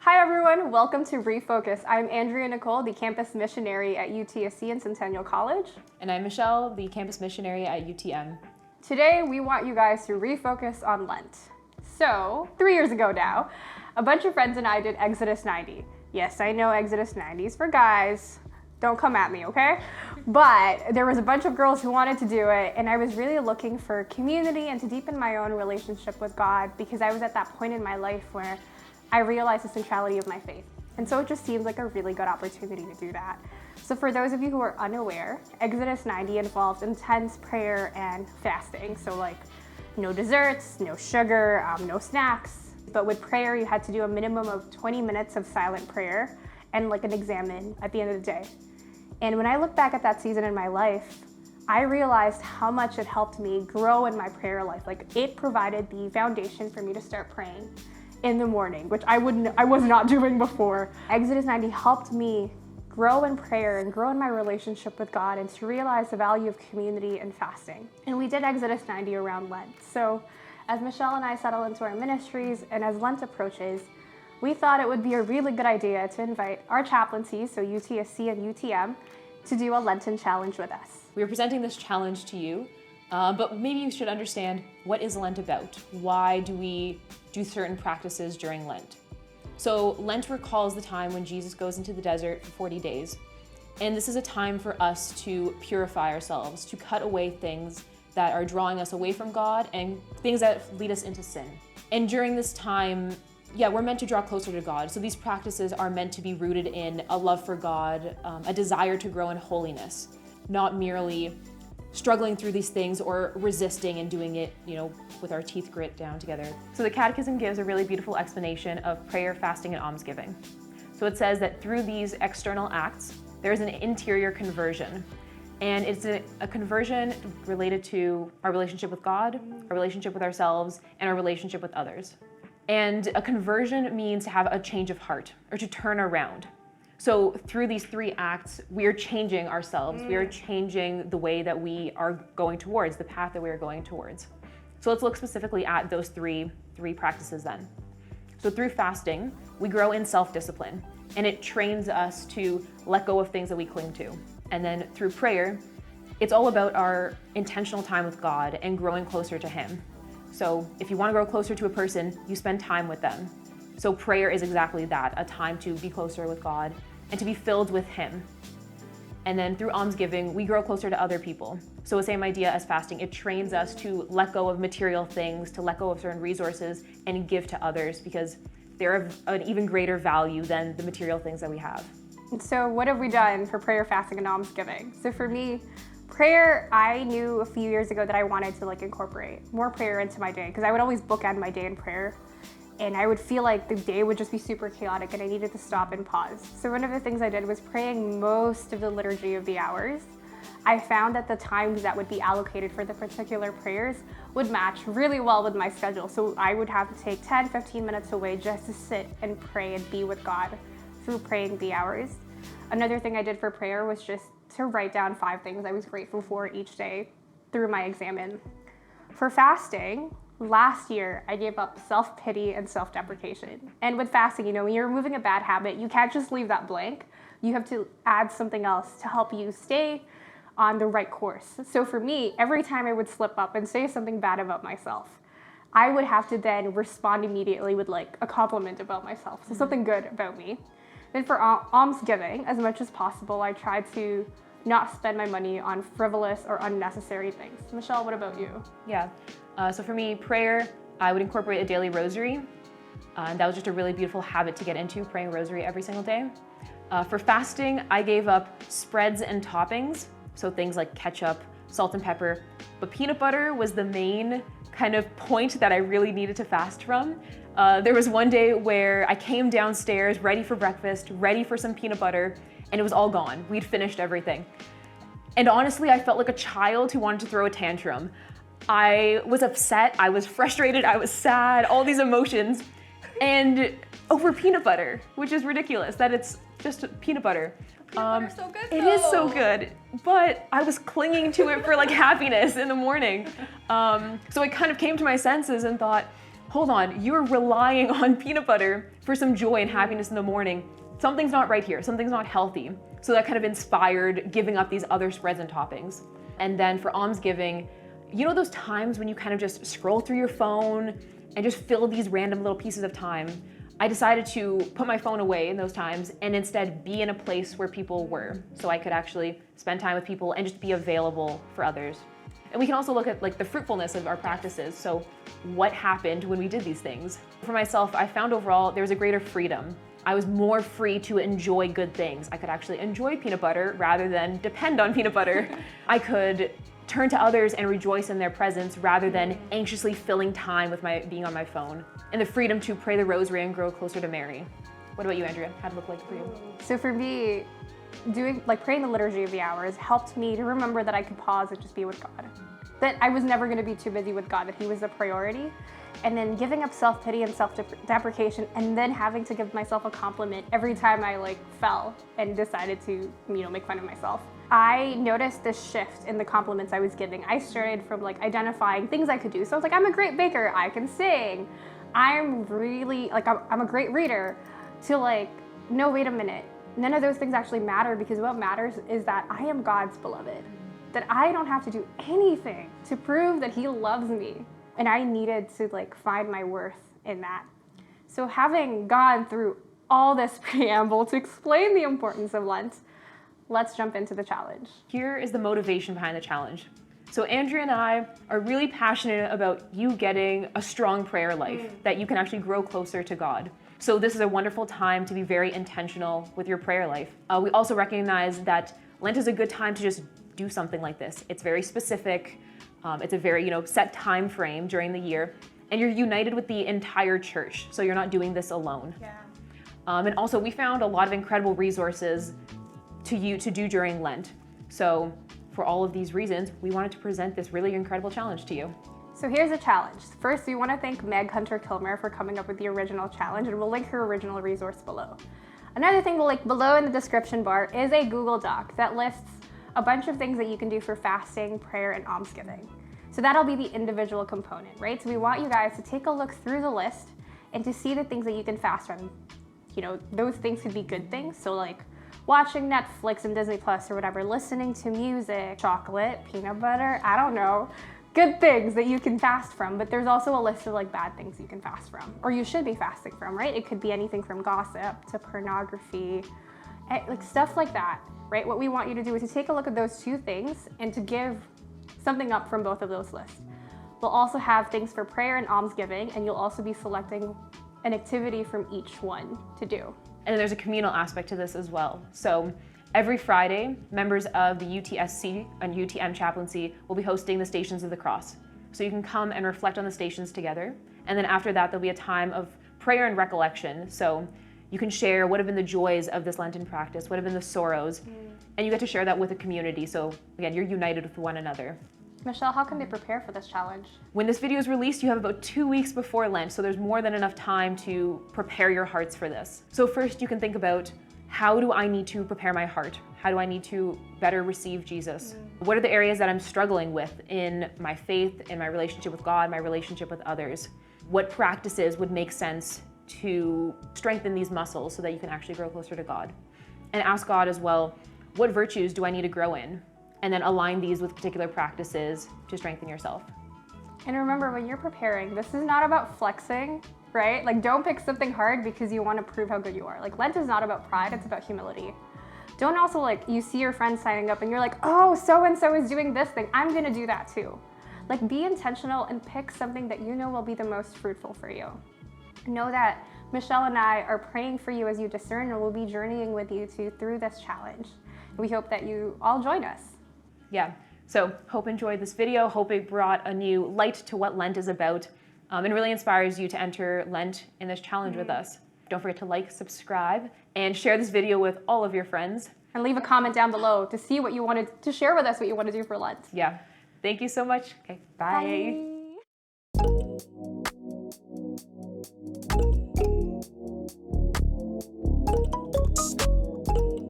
Hi everyone, welcome to Refocus. I'm Andrea and Nicole, the campus missionary at UTSC and Centennial College. And I'm Michelle, the campus missionary at UTM. Today we want you guys to refocus on Lent. So, 3 years ago now, a bunch of friends and I did Exodus 90. Yes, I know Exodus 90 is for guys. Don't come at me, okay? But there was a bunch of girls who wanted to do it, and I was really looking for community and to deepen my own relationship with God because I was at that point in my life where I realized the centrality of my faith. And so it just seemed like a really good opportunity to do that. So for those of you who are unaware, Exodus 90 involves intense prayer and fasting. So like no desserts, no sugar, no snacks. But with prayer, you had to do a minimum of 20 minutes of silent prayer and like an examen at the end of the day. And when I look back at that season in my life, I realized how much it helped me grow in my prayer life. Like it provided the foundation for me to start praying in the morning, which I was not doing before. Exodus 90 helped me grow in prayer and grow in my relationship with God and to realize the value of community and fasting. And we did Exodus 90 around Lent. So as Michelle and I settle into our ministries and as Lent approaches, we thought it would be a really good idea to invite our chaplaincies, so UTSC and UTM, to do a Lenten challenge with us. We are presenting this challenge to you, but maybe you should understand, what is Lent about? Why do we do certain practices during Lent? So Lent recalls the time when Jesus goes into the desert for 40 days. And this is a time for us to purify ourselves, to cut away things that are drawing us away from God and things that lead us into sin. And during this time, we're meant to draw closer to God. So these practices are meant to be rooted in a love for God, a desire to grow in holiness, not merely struggling through these things or resisting and doing it, with our teeth grit down together. So the Catechism gives a really beautiful explanation of prayer, fasting, and almsgiving. So it says that through these external acts, there is an interior conversion. And it's a conversion related to our relationship with God, our relationship with ourselves, and our relationship with others. And a conversion means to have a change of heart or to turn around. So through these three acts, we are changing ourselves. We are changing the way that we are going towards, the path that we are going towards. So let's look specifically at those three practices then. So through fasting, we grow in self-discipline, and it trains us to let go of things that we cling to. And then through prayer, it's all about our intentional time with God and growing closer to Him. So if you want to grow closer to a person, you spend time with them. So prayer is exactly that, a time to be closer with God and to be filled with Him. And then through almsgiving, we grow closer to other people. So the same idea as fasting, it trains us to let go of material things, to let go of certain resources and give to others because they're of an even greater value than the material things that we have. So what have we done for prayer, fasting, and almsgiving? So for me, prayer, I knew a few years ago that I wanted to incorporate more prayer into my day because I would always bookend my day in prayer. And I would feel like the day would just be super chaotic and I needed to stop and pause. So one of the things I did was praying most of the liturgy of the hours. I found that the times that would be allocated for the particular prayers would match really well with my schedule. So I would have to take 10, 15 minutes away just to sit and pray and be with God through praying the hours. Another thing I did for prayer was just to write down 5 things I was grateful for each day through my examen. For fasting, last year, I gave up self-pity and self-deprecation. And with fasting, when you're removing a bad habit, you can't just leave that blank. You have to add something else to help you stay on the right course. So for me, every time I would slip up and say something bad about myself, I would have to then respond immediately with a compliment about myself. So something good about me. Then for almsgiving, as much as possible, I tried to not spend my money on frivolous or unnecessary things. Michelle, what about you? Yeah. So for me, prayer, I would incorporate a daily rosary. And that was just a really beautiful habit to get into, praying rosary every single day. For fasting, I gave up spreads and toppings, so things like ketchup, salt and pepper, but peanut butter was the main kind of point that I really needed to fast from. There was one day where I came downstairs ready for breakfast, ready for some peanut butter, and it was all gone. We'd finished everything. And honestly, I felt like a child who wanted to throw a tantrum. I was upset, I was frustrated, I was sad, all these emotions, and over peanut butter, which is ridiculous that it's just peanut butter. Peanut butter's so good, though. It is so good, but I was clinging to it for happiness in the morning. So I kind of came to my senses and thought, hold on, you're relying on peanut butter for some joy and happiness in the morning. Something's not right here, something's not healthy. So that kind of inspired giving up these other spreads and toppings. And then for almsgiving, you know those times when you kind of just scroll through your phone and just fill these random little pieces of time? I decided to put my phone away in those times and instead be in a place where people were, so I could actually spend time with people and just be available for others. And we can also look at like the fruitfulness of our practices. So what happened when we did these things? For myself, I found overall there was a greater freedom. I was more free to enjoy good things. I could actually enjoy peanut butter rather than depend on peanut butter. I could turn to others and rejoice in their presence rather than anxiously filling time with being on my phone. And the freedom to pray the rosary and grow closer to Mary. What about you, Andrea? How did it look like for you? So for me, praying the Liturgy of the Hours helped me to remember that I could pause and just be with God. That I was never going to be too busy with God, that He was a priority. And then giving up self-pity and self-deprecation, and then having to give myself a compliment every time I fell and decided to, make fun of myself. I noticed this shift in the compliments I was giving. I started from identifying things I could do. So I was like, I'm a great baker, I can sing. I'm really, I'm a great reader, to no, wait a minute. None of those things actually matter, because what matters is that I am God's beloved. That I don't have to do anything to prove that He loves me. And I needed to find my worth in that. So having gone through all this preamble to explain the importance of Lent, let's jump into the challenge. Here is the motivation behind the challenge. So Andrea and I are really passionate about you getting a strong prayer life, that you can actually grow closer to God. So this is a wonderful time to be very intentional with your prayer life. We also recognize that Lent is a good time to just do something like this. It's very specific. It's a very, set time frame during the year, and you're united with the entire church, so you're not doing this alone. Yeah. And also, we found a lot of incredible resources to do during Lent. So for all of these reasons, we wanted to present this really incredible challenge to you. So here's a challenge. First, we want to thank Meg Hunter-Kilmer for coming up with the original challenge, and we'll link her original resource below. Another thing we'll link below in the description bar is a Google Doc that lists a bunch of things that you can do for fasting, prayer, and almsgiving. So that'll be the individual component, right? So we want you guys to take a look through the list and to see the things that you can fast from. Those things could be good things. So watching Netflix and Disney Plus or whatever, listening to music, chocolate, peanut butter, I don't know. Good things that you can fast from, but there's also a list of bad things you can fast from, or you should be fasting from, right? It could be anything from gossip to pornography, stuff like that. Right? What we want you to do is to take a look at those two things and to give something up from both of those lists. We'll also have things for prayer and almsgiving, and you'll also be selecting an activity from each one to do. And there's a communal aspect to this as well. So every Friday, members of the UTSC and UTM chaplaincy will be hosting the Stations of the Cross. So you can come and reflect on the stations together. And then after that, there'll be a time of prayer and recollection. So you can share what have been the joys of this Lenten practice, what have been the sorrows, and you get to share that with a community. So again, you're united with one another. Michelle, how can they prepare for this challenge? When this video is released, you have about 2 weeks before Lent, so there's more than enough time to prepare your hearts for this. So first you can think about, how do I need to prepare my heart? How do I need to better receive Jesus? What are the areas that I'm struggling with in my faith, in my relationship with God, my relationship with others? What practices would make sense to strengthen these muscles so that you can actually grow closer to God? And ask God as well, what virtues do I need to grow in? And then align these with particular practices to strengthen yourself. And remember, when you're preparing, this is not about flexing, right? Don't pick something hard because you want to prove how good you are. Lent is not about pride, it's about humility. Don't also you see your friends signing up and you're like, oh, so-and-so is doing this thing, I'm gonna do that too. Be intentional and pick something that you know will be the most fruitful for you. Know that Michelle and I are praying for you as you discern, and we'll be journeying with you through this challenge. We hope that you all join us. Yeah, so hope you enjoyed this video. Hope it brought a new light to what Lent is about, and really inspires you to enter Lent in this challenge with us. Don't forget to like, subscribe, and share this video with all of your friends. And leave a comment down below to see what you wanted to share with us, what you want to do for Lent. Yeah, thank you so much. Okay, bye. Bye.